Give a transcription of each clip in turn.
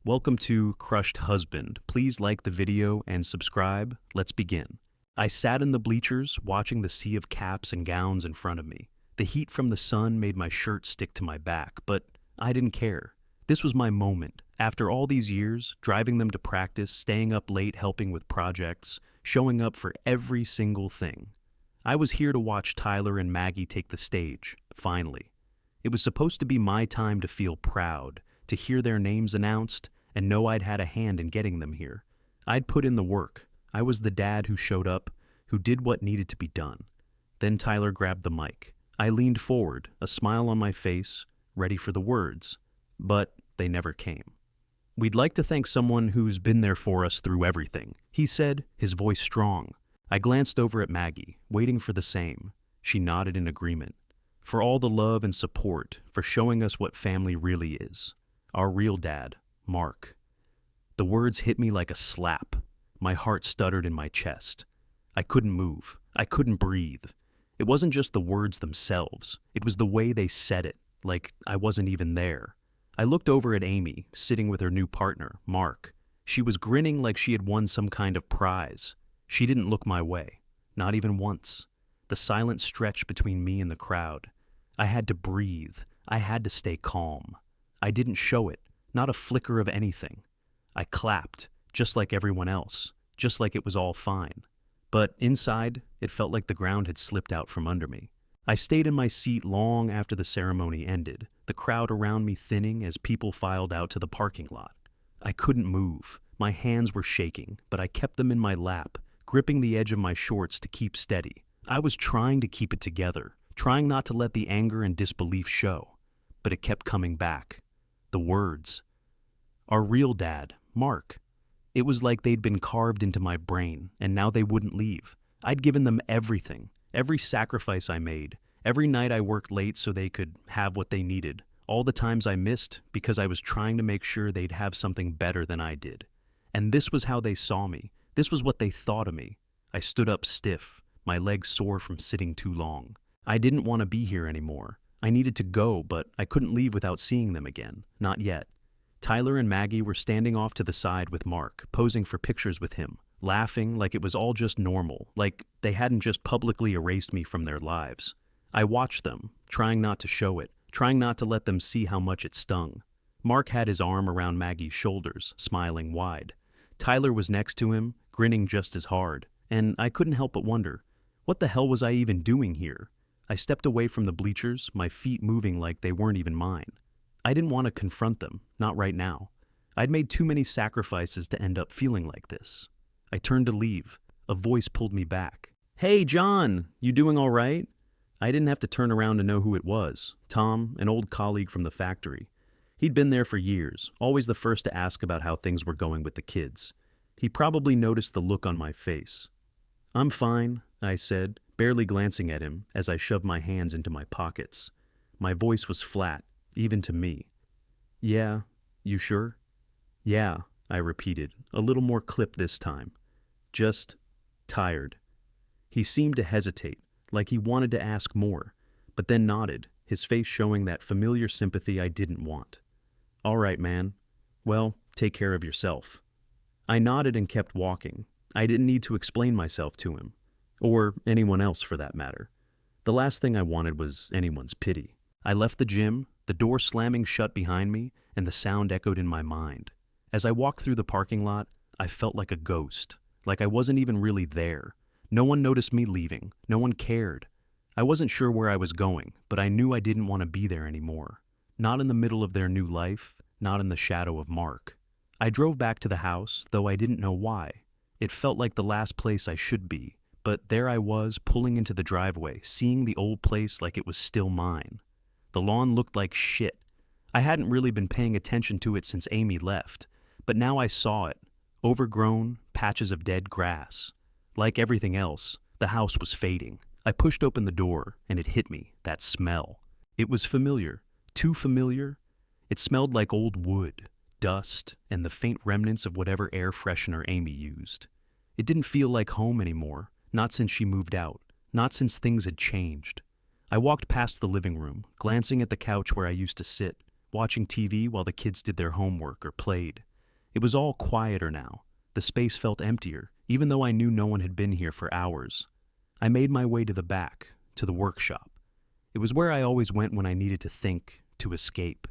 Welcome to Crushed Husband. Please like the video and subscribe. Let's begin. I sat in the bleachers, watching the sea of caps and gowns in front of me. The heat from the sun made my shirt stick to my back, but I didn't care. This was my moment. After all these years, driving them to practice, staying up late helping with projects, showing up for every single thing. I was here to watch Tyler and Maggie take the stage, finally. It was supposed to be my time to feel proud, to hear their names announced, and know I'd had a hand in getting them here. I'd put in the work. I was the dad who showed up, who did what needed to be done. Then Tyler grabbed the mic. I leaned forward, a smile on my face, ready for the words. But they never came. "We'd like to thank someone who's been there for us through everything," he said, his voice strong. I glanced over at Maggie, waiting for the same. She nodded in agreement. "For all the love and support, for showing us what family really is. Our real dad, Mark." The words hit me like a slap. My heart stuttered in my chest. I couldn't move. I couldn't breathe. It wasn't just the words themselves. It was the way they said it, like I wasn't even there. I looked over at Amy, sitting with her new partner, Mark. She was grinning like she had won some kind of prize. She didn't look my way, not even once. The silence stretched between me and the crowd. I had to breathe. I had to stay calm. I didn't show it, not a flicker of anything. I clapped, just like everyone else, just like it was all fine. But inside, it felt like the ground had slipped out from under me. I stayed in my seat long after the ceremony ended, the crowd around me thinning as people filed out to the parking lot. I couldn't move. My hands were shaking, but I kept them in my lap, gripping the edge of my shorts to keep steady. I was trying to keep it together, trying not to let the anger and disbelief show. But it kept coming back. The words. Our real dad, Mark. It was like they'd been carved into my brain, and now they wouldn't leave. I'd given them everything, every sacrifice I made, every night I worked late so they could have what they needed, all the times I missed because I was trying to make sure they'd have something better than I did. And this was how they saw me. This was what they thought of me. I stood up stiff, my legs sore from sitting too long. I didn't want to be here anymore. I needed to go, but I couldn't leave without seeing them again. Not yet. Tyler and Maggie were standing off to the side with Mark, posing for pictures with him, laughing like it was all just normal, like they hadn't just publicly erased me from their lives. I watched them, trying not to show it, trying not to let them see how much it stung. Mark had his arm around Maggie's shoulders, smiling wide. Tyler was next to him, grinning just as hard, and I couldn't help but wonder, what the hell was I even doing here? I stepped away from the bleachers, my feet moving like they weren't even mine. I didn't want to confront them, not right now. I'd made too many sacrifices to end up feeling like this. I turned to leave. A voice pulled me back. "Hey, John, you doing all right?" I didn't have to turn around to know who it was. Tom, an old colleague from the factory. He'd been there for years, always the first to ask about how things were going with the kids. He probably noticed the look on my face. "I'm fine," I said, barely glancing at him as I shoved my hands into my pockets. My voice was flat, even to me. "Yeah, you sure?" "Yeah," I repeated, a little more clipped this time. "Just tired." He seemed to hesitate, like he wanted to ask more, but then nodded, his face showing that familiar sympathy I didn't want. "All right, man. Well, take care of yourself." I nodded and kept walking. I didn't need to explain myself to him, or anyone else for that matter. The last thing I wanted was anyone's pity. I left the gym, the door slamming shut behind me, and the sound echoed in my mind. As I walked through the parking lot, I felt like a ghost, like I wasn't even really there. No one noticed me leaving. No one cared. I wasn't sure where I was going, but I knew I didn't want to be there anymore. Not in the middle of their new life, not in the shadow of Mark. I drove back to the house, though I didn't know why. It felt like the last place I should be, but there I was, pulling into the driveway, seeing the old place like it was still mine. The lawn looked like shit. I hadn't really been paying attention to it since Amy left, but now I saw it. Overgrown, patches of dead grass. Like everything else, the house was fading. I pushed open the door, and it hit me, that smell. It was familiar, too familiar. It smelled like old wood, dust, and the faint remnants of whatever air freshener Amy used. It didn't feel like home anymore, not since she moved out, not since things had changed. I walked past the living room, glancing at the couch where I used to sit, watching TV while the kids did their homework or played. It was all quieter now. The space felt emptier, even though I knew no one had been here for hours. I made my way to the back, to the workshop. It was where I always went when I needed to think, to escape.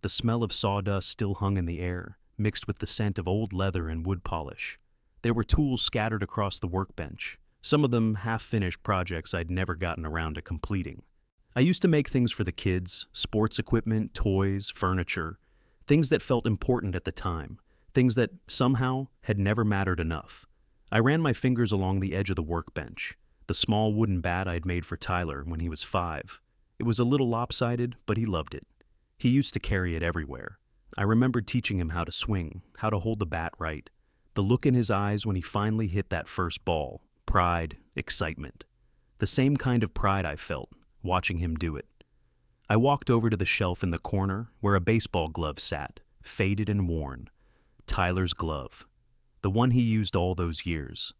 The smell of sawdust still hung in the air, mixed with the scent of old leather and wood polish. There were tools scattered across the workbench, some of them half-finished projects I'd never gotten around to completing. I used to make things for the kids, sports equipment, toys, furniture, things that felt important at the time, things that somehow had never mattered enough. I ran my fingers along the edge of the workbench, the small wooden bat I'd made for Tyler when he was 5. It was a little lopsided, but he loved it. He used to carry it everywhere. I remembered teaching him how to swing, how to hold the bat right. The look in his eyes when he finally hit that first ball, pride, excitement. The same kind of pride I felt, watching him do it. I walked over to the shelf in the corner where a baseball glove sat, faded and worn. Tyler's glove. The one he used all those years.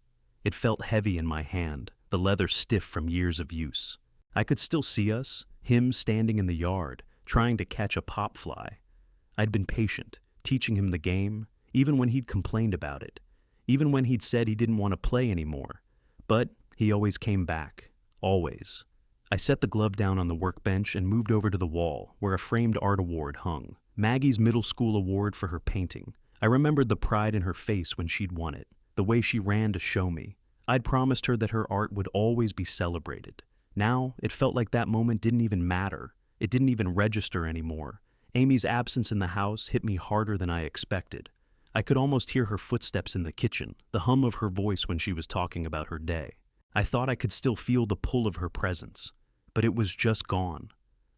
It felt heavy in my hand, the leather stiff from years of use. I could still see us, him standing in the yard, trying to catch a pop fly. I'd been patient, teaching him the game, even when he'd complained about it, even when he'd said he didn't want to play anymore. But he always came back, always. I set the glove down on the workbench and moved over to the wall, where a framed art award hung. Maggie's middle school award for her painting. I remembered the pride in her face when she'd won it, the way she ran to show me. I'd promised her that her art would always be celebrated. Now, it felt like that moment didn't even matter. It didn't even register anymore. Amy's absence in the house hit me harder than I expected. I could almost hear her footsteps in the kitchen, the hum of her voice when she was talking about her day. I thought I could still feel the pull of her presence, but it was just gone.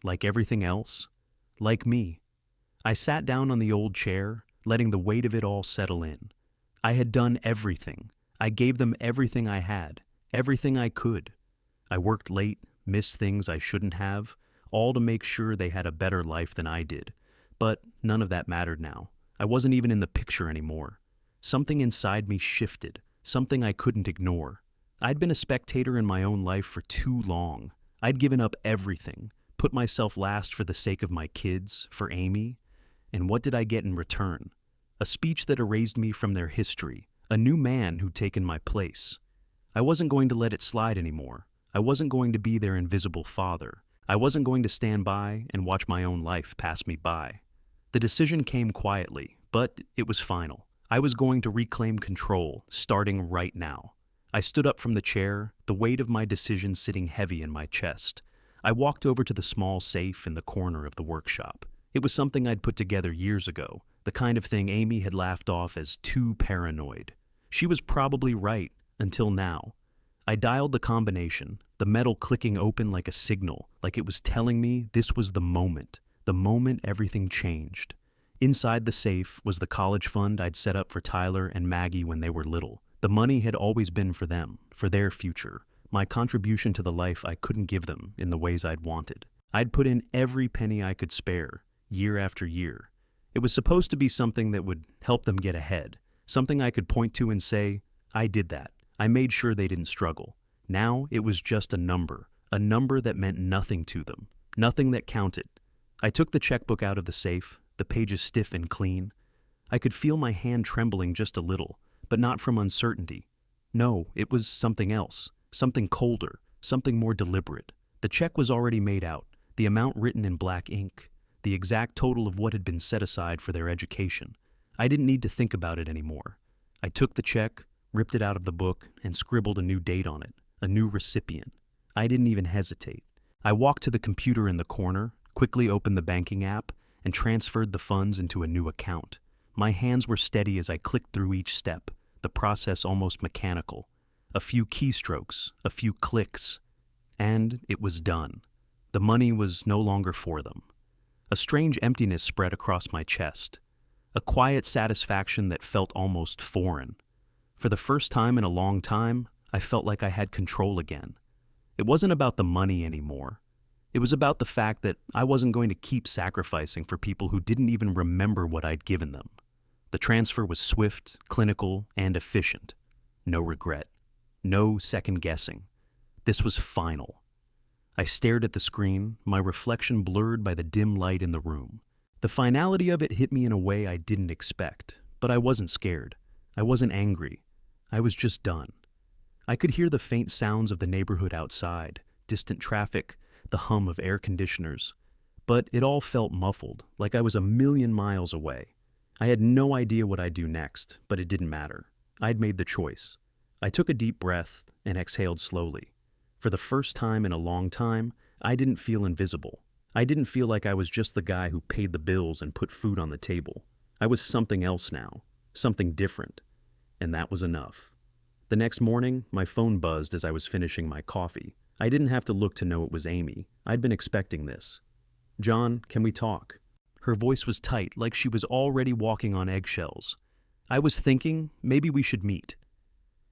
Like everything else. Like me. I sat down on the old chair, letting the weight of it all settle in. I had done everything. I gave them everything I had, everything I could. I worked late, missed things I shouldn't have, all to make sure they had a better life than I did. But none of that mattered now. I wasn't even in the picture anymore. Something inside me shifted, something I couldn't ignore. I'd been a spectator in my own life for too long. I'd given up everything, put myself last for the sake of my kids, for Amy. And what did I get in return? A speech that erased me from their history, a new man who'd taken my place. I wasn't going to let it slide anymore. I wasn't going to be their invisible father. I wasn't going to stand by and watch my own life pass me by. The decision came quietly, but it was final. I was going to reclaim control, starting right now. I stood up from the chair, the weight of my decision sitting heavy in my chest. I walked over to the small safe in the corner of the workshop. It was something I'd put together years ago, the kind of thing Amy had laughed off as too paranoid. She was probably right, until now. I dialed the combination, the metal clicking open like a signal, like it was telling me this was the moment everything changed. Inside the safe was the college fund I'd set up for Tyler and Maggie when they were little. The money had always been for them, for their future, my contribution to the life I couldn't give them in the ways I'd wanted. I'd put in every penny I could spare, year after year. It was supposed to be something that would help them get ahead, something I could point to and say, I did that. I made sure they didn't struggle. Now it was just a number that meant nothing to them, nothing that counted. I took the checkbook out of the safe, the pages stiff and clean. I could feel my hand trembling just a little, but not from uncertainty. No, it was something else, something colder, something more deliberate. The check was already made out, the amount written in black ink, the exact total of what had been set aside for their education. I didn't need to think about it anymore. I took the check, ripped it out of the book, and scribbled a new date on it, a new recipient. I didn't even hesitate. I walked to the computer in the corner, quickly opened the banking app, and transferred the funds into a new account. My hands were steady as I clicked through each step, the process almost mechanical. A few keystrokes, a few clicks, and it was done. The money was no longer for them. A strange emptiness spread across my chest, a quiet satisfaction that felt almost foreign. For the first time in a long time, I felt like I had control again. It wasn't about the money anymore. It was about the fact that I wasn't going to keep sacrificing for people who didn't even remember what I'd given them. The transfer was swift, clinical, and efficient. No regret. No second guessing. This was final. I stared at the screen, my reflection blurred by the dim light in the room. The finality of it hit me in a way I didn't expect, But I wasn't scared. I wasn't angry. I was just done. I could hear the faint sounds of the neighborhood outside, distant traffic, the hum of air conditioners. But it all felt muffled, like I was a million miles away. I had no idea what I'd do next, but it didn't matter. I'd made the choice. I took a deep breath and exhaled slowly. For the first time in a long time, I didn't feel invisible. I didn't feel like I was just the guy who paid the bills and put food on the table. I was something else now, something different. And that was enough. The next morning, my phone buzzed as I was finishing my coffee. I didn't have to look to know it was Amy. I'd been expecting this. "John, can we talk?" Her voice was tight, like she was already walking on eggshells. "I was thinking, maybe we should meet.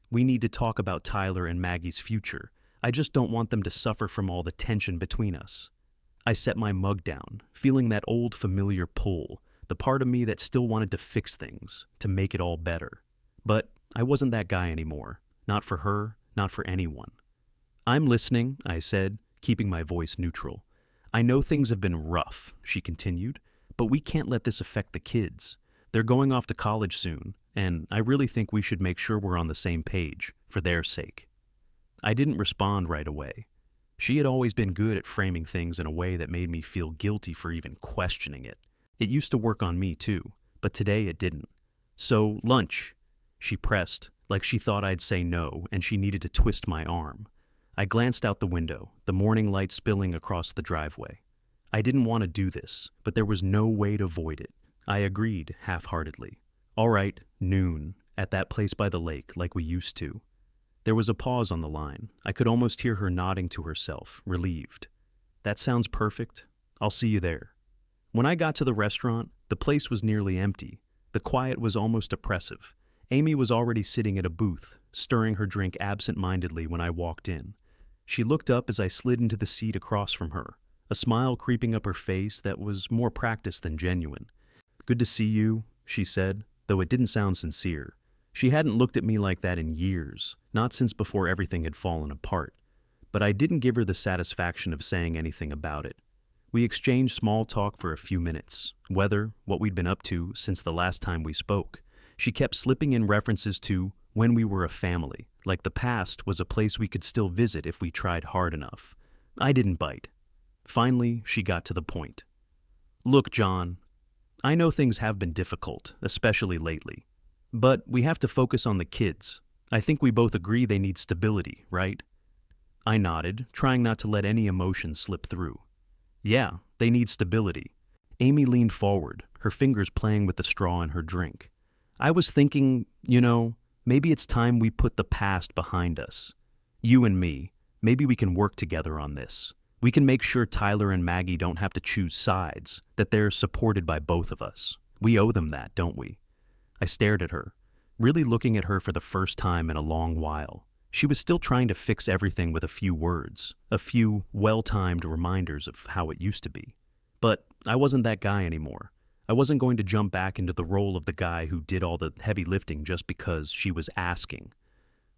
We need to talk about Tyler and Maggie's future. I just don't want them to suffer from all the tension between us." I set my mug down, feeling that old familiar pull, the part of me that still wanted to fix things, to make it all better. But I wasn't that guy anymore. Not for her, not for anyone. "I'm listening," I said, keeping my voice neutral. "I know things have been rough," she continued, "but we can't let this affect the kids. They're going off to college soon, and I really think we should make sure we're on the same page, for their sake." I didn't respond right away. She had always been good at framing things in a way that made me feel guilty for even questioning it. It used to work on me too, but today it didn't. "So, lunch," she pressed, like she thought I'd say no and she needed to twist my arm. I glanced out the window, the morning light spilling across the driveway. I didn't want to do this, but there was no way to avoid it. I agreed half-heartedly. "All right, noon, at that place by the lake, like we used to." There was a pause on the line. I could almost hear her nodding to herself, relieved. "That sounds perfect. I'll see you there." When I got to the restaurant, the place was nearly empty. The quiet was almost oppressive. Amy was already sitting at a booth, stirring her drink absent-mindedly when I walked in. She looked up as I slid into the seat across from her, a smile creeping up her face that was more practiced than genuine. "Good to see you," she said, though it didn't sound sincere. She hadn't looked at me like that in years, not since before everything had fallen apart. But I didn't give her the satisfaction of saying anything about it. We exchanged small talk for a few minutes, weather, what we'd been up to since the last time we spoke. She kept slipping in references to when we were a family, like the past was a place we could still visit if we tried hard enough. I didn't bite. Finally, she got to the point. "Look, John, I know things have been difficult, especially lately. But we have to focus on the kids. I think we both agree they need stability, right?" I nodded, trying not to let any emotion slip through. "Yeah, they need stability." Amy leaned forward, her fingers playing with the straw in her drink. "I was thinking, maybe it's time we put the past behind us. You and me, maybe we can work together on this. We can make sure Tyler and Maggie don't have to choose sides, that they're supported by both of us. We owe them that, don't we?" I stared at her, really looking at her for the first time in a long while. She was still trying to fix everything with a few words, a few well-timed reminders of how it used to be. But I wasn't that guy anymore. I wasn't going to jump back into the role of the guy who did all the heavy lifting just because she was asking.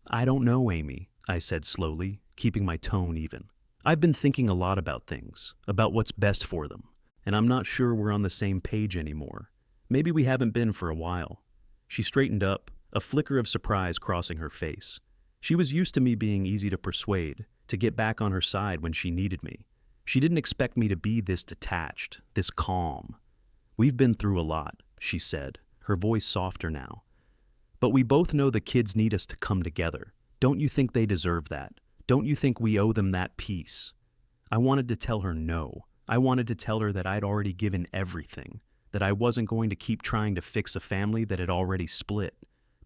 "I don't know, Amy," I said slowly, keeping my tone even. "I've been thinking a lot about things, about what's best for them, and I'm not sure we're on the same page anymore. Maybe we haven't been for a while." She straightened up, a flicker of surprise crossing her face. She was used to me being easy to persuade, to get back on her side when she needed me. She didn't expect me to be this detached, this calm. "We've been through a lot," she said, her voice softer now. "But we both know the kids need us to come together. Don't you think they deserve that? Don't you think we owe them that peace?" I wanted to tell her no. I wanted to tell her that I'd already given everything, that I wasn't going to keep trying to fix a family that had already split.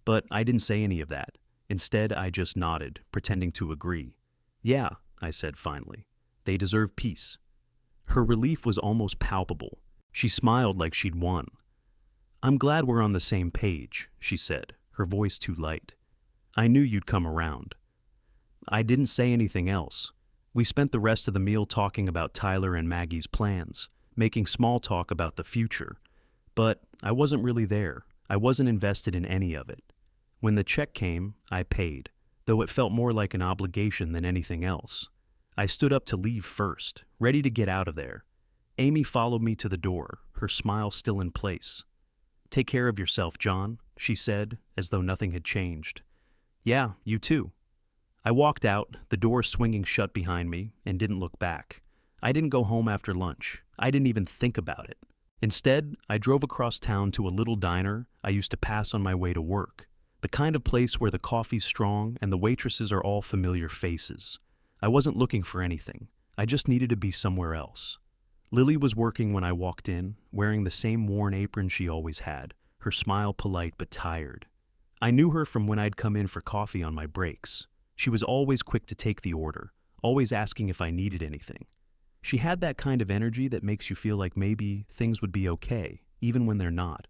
But I didn't say any of that. Instead, I just nodded, pretending to agree. "Yeah," I said finally. "They deserve peace." Her relief was almost palpable. She smiled like she'd won. "I'm glad we're on the same page," she said, her voice too light. "I knew you'd come around." I didn't say anything else. We spent the rest of the meal talking about Tyler and Maggie's plans, making small talk about the future. But I wasn't really there. I wasn't invested in any of it. When the check came, I paid, though it felt more like an obligation than anything else. I stood up to leave first, ready to get out of there. Amy followed me to the door, her smile still in place. Take care of yourself, John, she said, as though nothing had changed. Yeah, you too. I walked out, the door swinging shut behind me, and didn't look back. I didn't go home after lunch. I didn't even think about it. Instead, I drove across town to a little diner I used to pass on my way to work. The kind of place where the coffee's strong and the waitresses are all familiar faces. I wasn't looking for anything. I just needed to be somewhere else. Lily was working when I walked in, wearing the same worn apron she always had, her smile polite but tired. I knew her from when I'd come in for coffee on my breaks. She was always quick to take the order, always asking if I needed anything. She had that kind of energy that makes you feel like maybe things would be okay, even when they're not.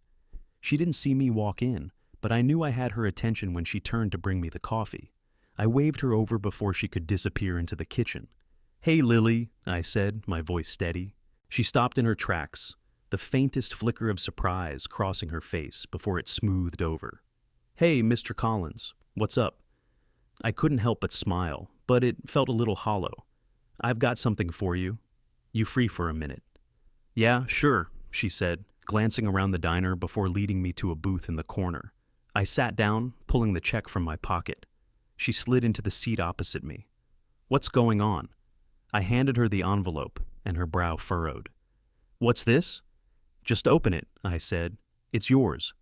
She didn't see me walk in, but I knew I had her attention when she turned to bring me the coffee. I waved her over before she could disappear into the kitchen. "Hey, Lily," I said, my voice steady. She stopped in her tracks, the faintest flicker of surprise crossing her face before it smoothed over. "Hey, Mr. Collins, what's up?" I couldn't help but smile, but it felt a little hollow. "I've got something for you. You free for a minute?" "Yeah, sure," she said, glancing around the diner before leading me to a booth in the corner. I sat down, pulling the check from my pocket. She slid into the seat opposite me. "What's going on?" I handed her the envelope, and her brow furrowed. "What's this?" "Just open it," I said. "It's yours."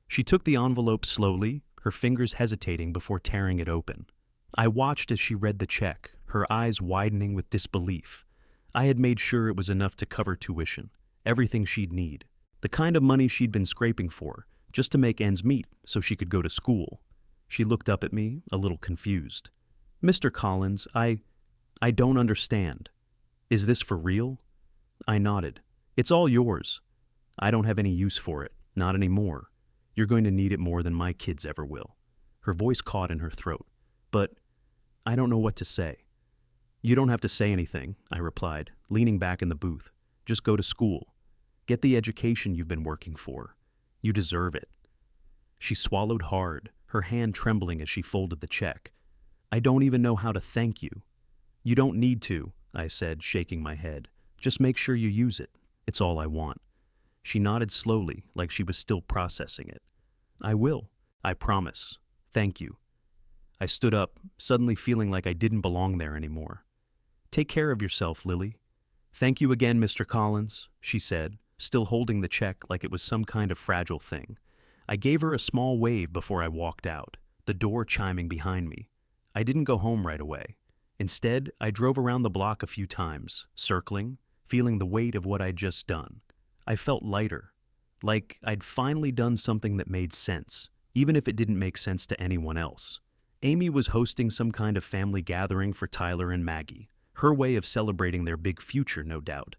She took the envelope slowly, her fingers hesitating before tearing it open. I watched as she read the check, her eyes widening with disbelief. I had made sure it was enough to cover tuition, everything she'd need, the kind of money she'd been scraping for, just to make ends meet so she could go to school. She looked up at me, a little confused. "Mr. Collins, I don't understand. Is this for real?" I nodded. "It's all yours. I don't have any use for it, not anymore. You're going to need it more than my kids ever will." Her voice caught in her throat. "But I don't know what to say." "You don't have to say anything," I replied, leaning back in the booth. "Just go to school. Get the education you've been working for. You deserve it." She swallowed hard, her hand trembling as she folded the check. "I don't even know how to thank you." "You don't need to," I said, shaking my head. "Just make sure you use it. It's all I want." She nodded slowly, like she was still processing it. "I will. I promise. Thank you." I stood up, suddenly feeling like I didn't belong there anymore. "Take care of yourself, Lily." "Thank you again, Mr. Collins," she said, still holding the check like it was some kind of fragile thing. I gave her a small wave before I walked out, the door chiming behind me. I didn't go home right away. Instead, I drove around the block a few times, circling, feeling the weight of what I'd just done. I felt lighter, like I'd finally done something that made sense, even if it didn't make sense to anyone else. Amy was hosting some kind of family gathering for Tyler and Maggie, her way of celebrating their big future, no doubt.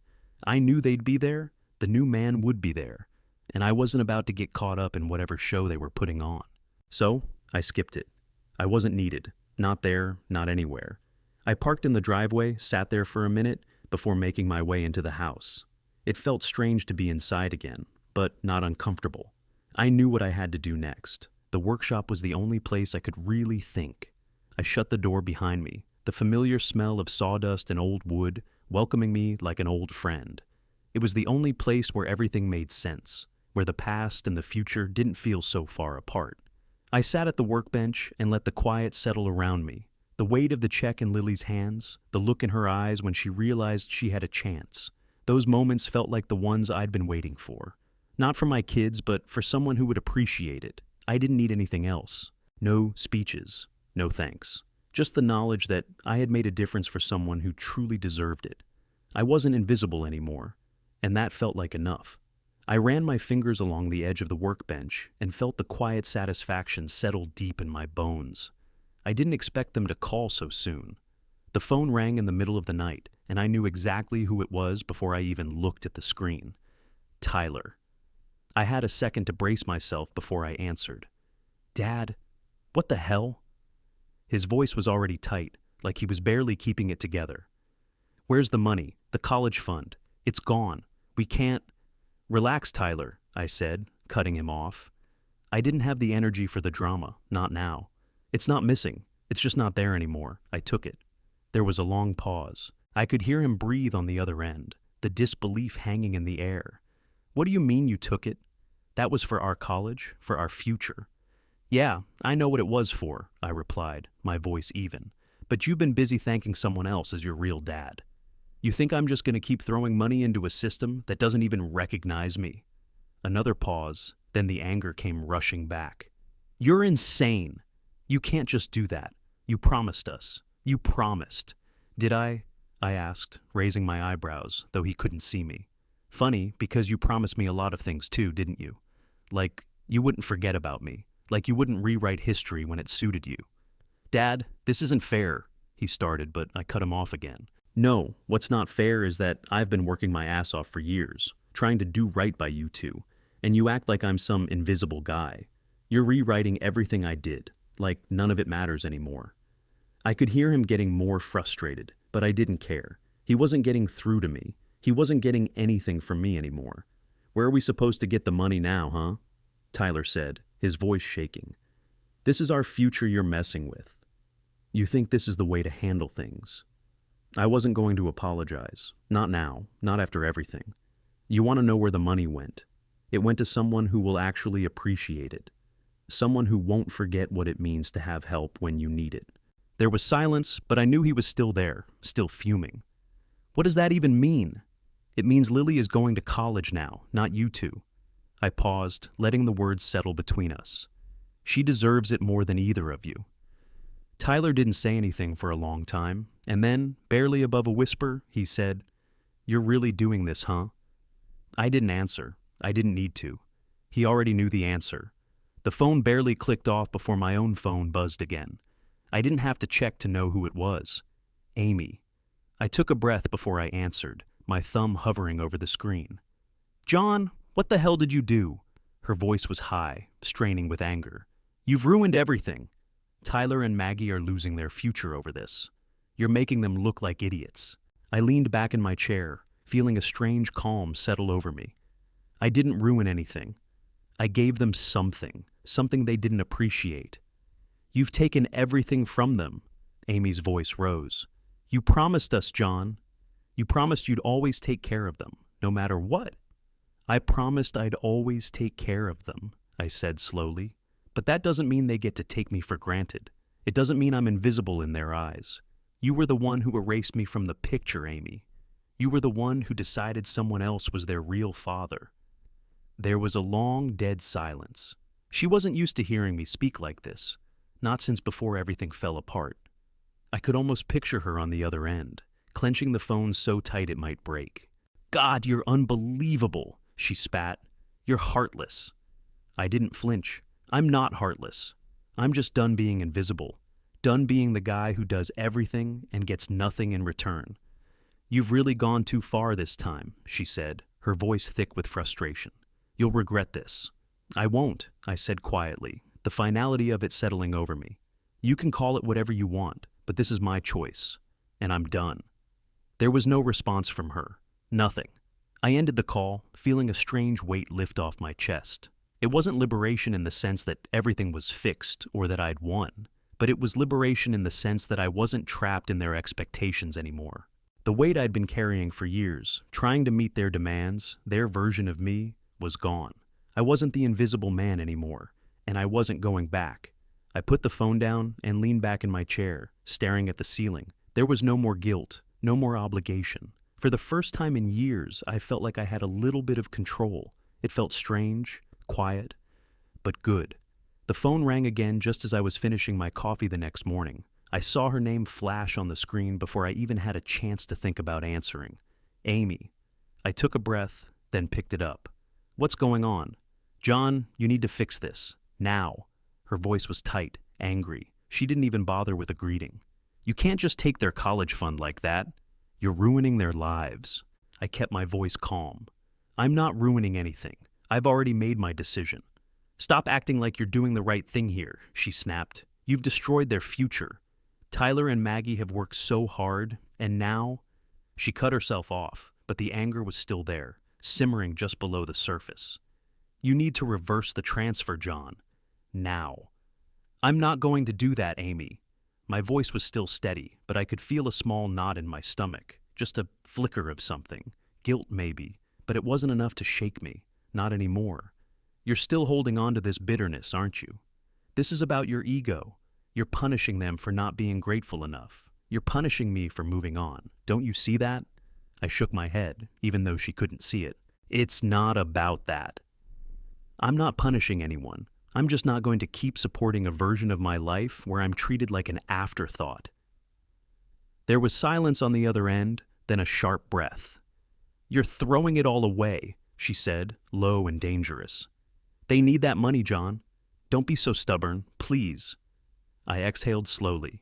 I knew they'd be there, the new man would be there, and I wasn't about to get caught up in whatever show they were putting on. So, I skipped it. I wasn't needed, not there, not anywhere. I parked in the driveway, sat there for a minute, before making my way into the house. It felt strange to be inside again, but not uncomfortable. I knew what I had to do next. The workshop was the only place I could really think. I shut the door behind me, the familiar smell of sawdust and old wood welcoming me like an old friend. It was the only place where everything made sense, where the past and the future didn't feel so far apart. I sat at the workbench and let the quiet settle around me. The weight of the check in Lily's hands, the look in her eyes when she realized she had a chance. Those moments felt like the ones I'd been waiting for. Not for my kids, but for someone who would appreciate it. I didn't need anything else. No speeches. No thanks. Just the knowledge that I had made a difference for someone who truly deserved it. I wasn't invisible anymore, and that felt like enough. I ran my fingers along the edge of the workbench and felt the quiet satisfaction settle deep in my bones. I didn't expect them to call so soon. The phone rang in the middle of the night, and I knew exactly who it was before I even looked at the screen. Tyler. I had a second to brace myself before I answered. "Dad, what the hell?" His voice was already tight, like he was barely keeping it together. "Where's the money? The college fund? It's gone. We can't—" "Relax, Tyler," I said, cutting him off. I didn't have the energy for the drama, not now. "It's not missing. It's just not there anymore. I took it." There was a long pause. I could hear him breathe on the other end, the disbelief hanging in the air. "What do you mean you took it?" That was for our college, for our future. Yeah, I know what it was for, I replied, my voice even. But you've been busy thanking someone else as your real dad. You think I'm just going to keep throwing money into a system that doesn't even recognize me? Another pause, then the anger came rushing back. You're insane. You can't just do that. You promised us. You promised. Did I? I asked, raising my eyebrows, though he couldn't see me. Funny, because you promised me a lot of things too, didn't you? Like, you wouldn't forget about me. Like you wouldn't rewrite history when it suited you. Dad, this isn't fair, he started, but I cut him off again. No, what's not fair is that I've been working my ass off for years, trying to do right by you two, and you act like I'm some invisible guy. You're rewriting everything I did, like none of it matters anymore. I could hear him getting more frustrated, but I didn't care. He wasn't getting through to me. He wasn't getting anything from me anymore. Where are we supposed to get the money now, huh? Tyler said, his voice shaking. This is our future you're messing with. You think this is the way to handle things. I wasn't going to apologize. Not now, not after everything. You want to know where the money went. It went to someone who will actually appreciate it. Someone who won't forget what it means to have help when you need it. There was silence, but I knew he was still there, still fuming. What does that even mean? It means Lily is going to college now, not you two. I paused, letting the words settle between us. She deserves it more than either of you. Tyler didn't say anything for a long time, and then, barely above a whisper, he said, You're really doing this, huh? I didn't answer. I didn't need to. He already knew the answer. The phone barely clicked off before my own phone buzzed again. I didn't have to check to know who it was. Amy. I took a breath before I answered, my thumb hovering over the screen. John, what the hell did you do? Her voice was high, straining with anger. You've ruined everything. Tyler and Maggie are losing their future over this. You're making them look like idiots. I leaned back in my chair, feeling a strange calm settle over me. I didn't ruin anything. I gave them something they didn't appreciate. You've taken everything from them. Amy's voice rose. You promised us, John. You promised you'd always take care of them, no matter what. I promised I'd always take care of them, I said slowly. But that doesn't mean they get to take me for granted. It doesn't mean I'm invisible in their eyes. You were the one who erased me from the picture, Amy. You were the one who decided someone else was their real father. There was a long, dead silence. She wasn't used to hearing me speak like this, not since before everything fell apart. I could almost picture her on the other end, clenching the phone so tight it might break. God, you're unbelievable, she spat. You're heartless. I didn't flinch. I'm not heartless. I'm just done being invisible, done being the guy who does everything and gets nothing in return. You've really gone too far this time, she said, her voice thick with frustration. You'll regret this. I won't, I said quietly, the finality of it settling over me. You can call it whatever you want, but this is my choice, and I'm done. There was no response from her. Nothing. I ended the call, feeling a strange weight lift off my chest. It wasn't liberation in the sense that everything was fixed or that I'd won, but it was liberation in the sense that I wasn't trapped in their expectations anymore. The weight I'd been carrying for years, trying to meet their demands, their version of me, was gone. I wasn't the invisible man anymore, and I wasn't going back. I put the phone down and leaned back in my chair, staring at the ceiling. There was no more guilt, no more obligation. For the first time in years, I felt like I had a little bit of control. It felt strange, quiet, but good. The phone rang again just as I was finishing my coffee the next morning. I saw her name flash on the screen before I even had a chance to think about answering. Amy. I took a breath, then picked it up. What's going on? John, you need to fix this. Now. Her voice was tight, angry. She didn't even bother with a greeting. You can't just take their college fund like that. You're ruining their lives. I kept my voice calm. I'm not ruining anything. I've already made my decision. Stop acting like you're doing the right thing here, she snapped. You've destroyed their future. Tyler and Maggie have worked so hard, and now... She cut herself off, but the anger was still there, simmering just below the surface. You need to reverse the transfer, John. Now. I'm not going to do that, Amy. My voice was still steady, but I could feel a small knot in my stomach, just a flicker of something. Guilt, maybe, but it wasn't enough to shake me. Not anymore. You're still holding on to this bitterness, aren't you? This is about your ego. You're punishing them for not being grateful enough. You're punishing me for moving on. Don't you see that? I shook my head, even though she couldn't see it. It's not about that. I'm not punishing anyone. I'm just not going to keep supporting a version of my life where I'm treated like an afterthought. There was silence on the other end, then a sharp breath. You're throwing it all away, she said, low and dangerous. They need that money, John. Don't be so stubborn, please. I exhaled slowly.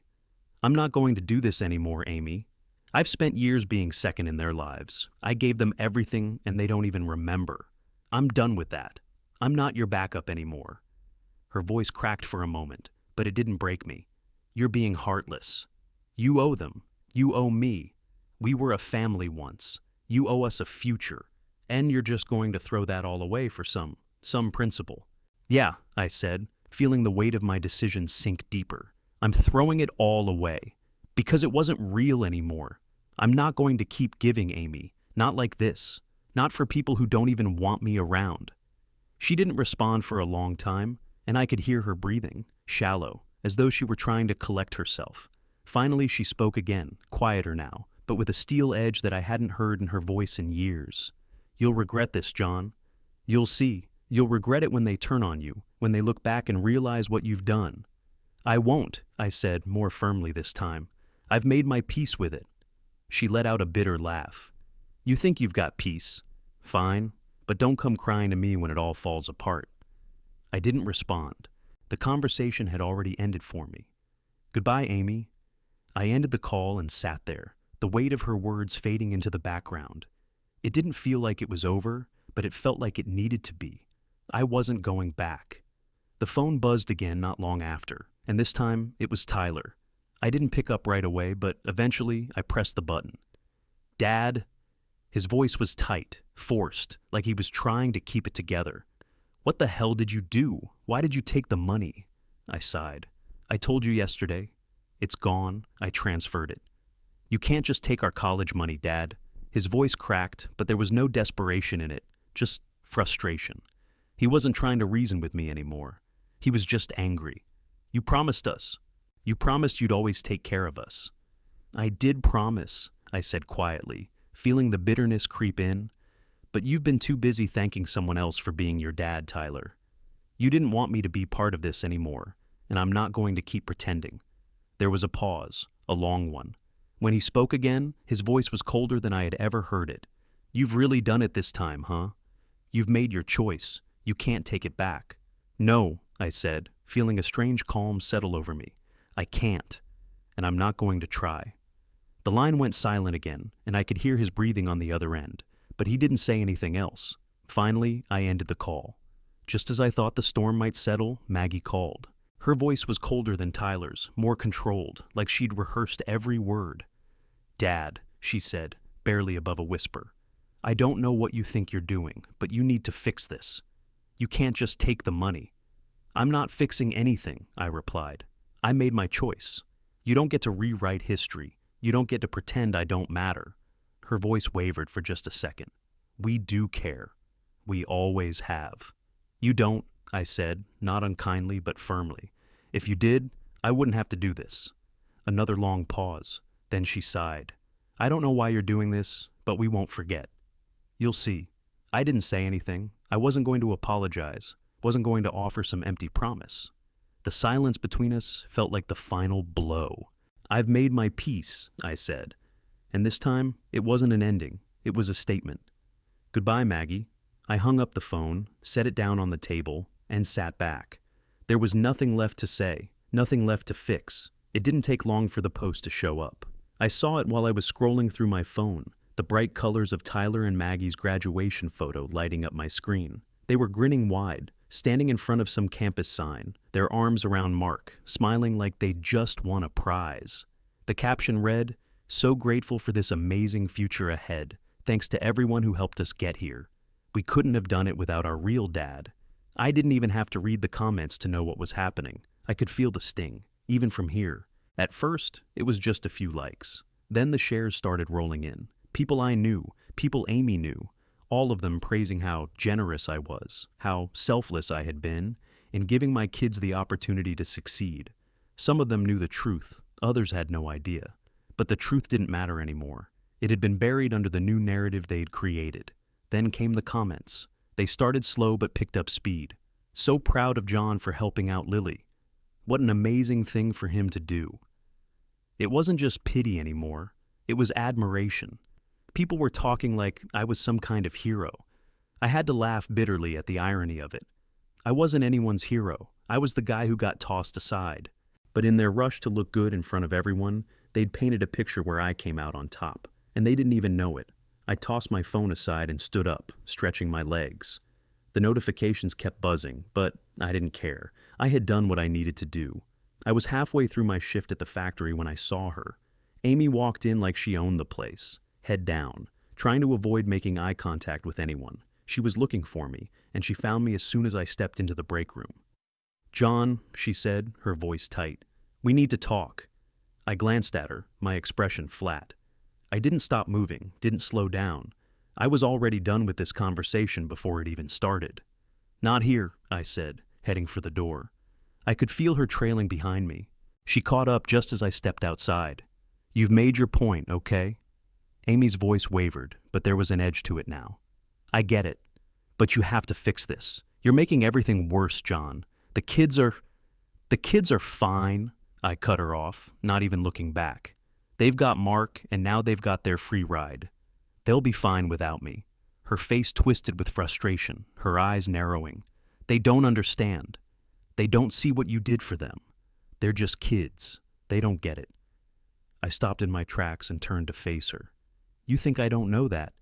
I'm not going to do this anymore, Amy. I've spent years being second in their lives. I gave them everything and they don't even remember. I'm done with that. I'm not your backup anymore. Her voice cracked for a moment, but it didn't break me. You're being heartless. You owe them. You owe me. We were a family once. You owe us a future. And you're just going to throw that all away for some principle. Yeah, I said, feeling the weight of my decision sink deeper. I'm throwing it all away. Because it wasn't real anymore. I'm not going to keep giving, Amy. Not like this. Not for people who don't even want me around. She didn't respond for a long time, and I could hear her breathing, shallow, as though she were trying to collect herself. Finally, she spoke again, quieter now, but with a steel edge that I hadn't heard in her voice in years. You'll regret this, John. You'll see. You'll regret it when they turn on you, when they look back and realize what you've done. I won't, I said, more firmly this time. I've made my peace with it. She let out a bitter laugh. You think you've got peace? Fine, but don't come crying to me when it all falls apart. I didn't respond. The conversation had already ended for me. Goodbye, Amy. I ended the call and sat there, the weight of her words fading into the background. It didn't feel like it was over, but it felt like it needed to be. I wasn't going back. The phone buzzed again not long after, and this time it was Tyler. I didn't pick up right away, but eventually I pressed the button. Dad? His voice was tight, forced, like he was trying to keep it together. What the hell did you do? Why did you take the money? I sighed. I told you yesterday. It's gone. I transferred it. You can't just take our college money, Dad. His voice cracked, but there was no desperation in it, just frustration. He wasn't trying to reason with me anymore. He was just angry. You promised us. You promised you'd always take care of us. I did promise, I said quietly, feeling the bitterness creep in. But you've been too busy thanking someone else for being your dad, Tyler. You didn't want me to be part of this anymore, and I'm not going to keep pretending. There was a pause, a long one. When he spoke again, his voice was colder than I had ever heard it. You've really done it this time, huh? You've made your choice. You can't take it back. No, I said, feeling a strange calm settle over me. I can't, and I'm not going to try. The line went silent again, and I could hear his breathing on the other end, but he didn't say anything else. Finally, I ended the call. Just as I thought the storm might settle, Maggie called. Her voice was colder than Tyler's, more controlled, like she'd rehearsed every word. Dad, she said, barely above a whisper. I don't know what you think you're doing, but you need to fix this. You can't just take the money. I'm not fixing anything, I replied. I made my choice. You don't get to rewrite history. You don't get to pretend I don't matter. Her voice wavered for just a second. We do care. We always have. You don't, I said, not unkindly but firmly. If you did, I wouldn't have to do this. Another long pause. Then she sighed. I don't know why you're doing this, but we won't forget. You'll see. I didn't say anything. I wasn't going to apologize. Wasn't going to offer some empty promise. The silence between us felt like the final blow. I've made my peace, I said. And this time, it wasn't an ending. It was a statement. Goodbye, Maggie. I hung up the phone, set it down on the table, and sat back. There was nothing left to say, nothing left to fix. It didn't take long for the post to show up. I saw it while I was scrolling through my phone, the bright colors of Tyler and Maggie's graduation photo lighting up my screen. They were grinning wide, standing in front of some campus sign, their arms around Mark, smiling like they'd just won a prize. The caption read, "So grateful for this amazing future ahead. Thanks to everyone who helped us get here. We couldn't have done it without our real dad." I didn't even have to read the comments to know what was happening. I could feel the sting, even from here. At first, it was just a few likes. Then the shares started rolling in. People I knew, people Amy knew, all of them praising how generous I was, how selfless I had been, in giving my kids the opportunity to succeed. Some of them knew the truth, others had no idea. But the truth didn't matter anymore. It had been buried under the new narrative they'd created. Then came the comments. They started slow but picked up speed. So proud of John for helping out Lily. What an amazing thing for him to do. It wasn't just pity anymore. It was admiration. People were talking like I was some kind of hero. I had to laugh bitterly at the irony of it. I wasn't anyone's hero. I was the guy who got tossed aside. But in their rush to look good in front of everyone, they'd painted a picture where I came out on top, and they didn't even know it. I tossed my phone aside and stood up, stretching my legs. The notifications kept buzzing, but I didn't care. I had done what I needed to do. I was halfway through my shift at the factory when I saw her. Amy walked in like she owned the place, head down, trying to avoid making eye contact with anyone. She was looking for me, and she found me as soon as I stepped into the break room. "John," she said, her voice tight, "we need to talk." I glanced at her, my expression flat. I didn't stop moving, didn't slow down. I was already done with this conversation before it even started. "Not here," I said, heading for the door. I could feel her trailing behind me. She caught up just as I stepped outside. "You've made your point, okay?" Amy's voice wavered, but there was an edge to it now. "I get it, but you have to fix this. You're making everything worse, John. The kids are fine." I cut her off, not even looking back. "They've got Mark, and now they've got their free ride. They'll be fine without me." Her face twisted with frustration, her eyes narrowing. "They don't understand. They don't see what you did for them. They're just kids. They don't get it." I stopped in my tracks and turned to face her. "You think I don't know that?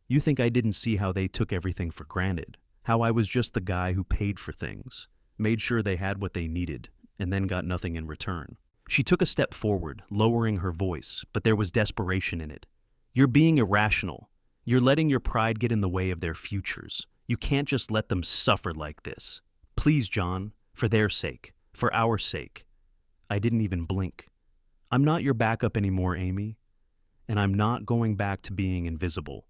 You think I didn't see how they took everything for granted? How I was just the guy who paid for things, made sure they had what they needed, and then got nothing in return?" She took a step forward, lowering her voice, but there was desperation in it. "You're being irrational. You're letting your pride get in the way of their futures. You can't just let them suffer like this. Please, John, for their sake, for our sake." I didn't even blink. "I'm not your backup anymore, Amy, and I'm not going back to being invisible."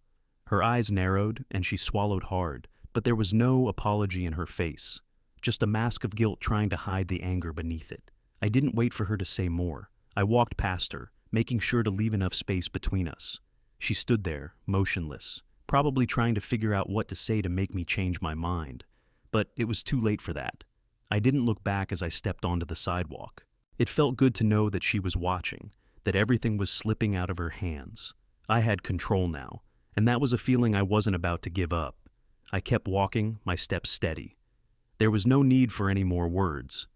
Her eyes narrowed, and she swallowed hard, but there was no apology in her face, just a mask of guilt trying to hide the anger beneath it. I didn't wait for her to say more. I walked past her, making sure to leave enough space between us. She stood there, motionless, probably trying to figure out what to say to make me change my mind. But it was too late for that. I didn't look back as I stepped onto the sidewalk. It felt good to know that she was watching, that everything was slipping out of her hands. I had control now, and that was a feeling I wasn't about to give up. I kept walking, my steps steady. There was no need for any more words.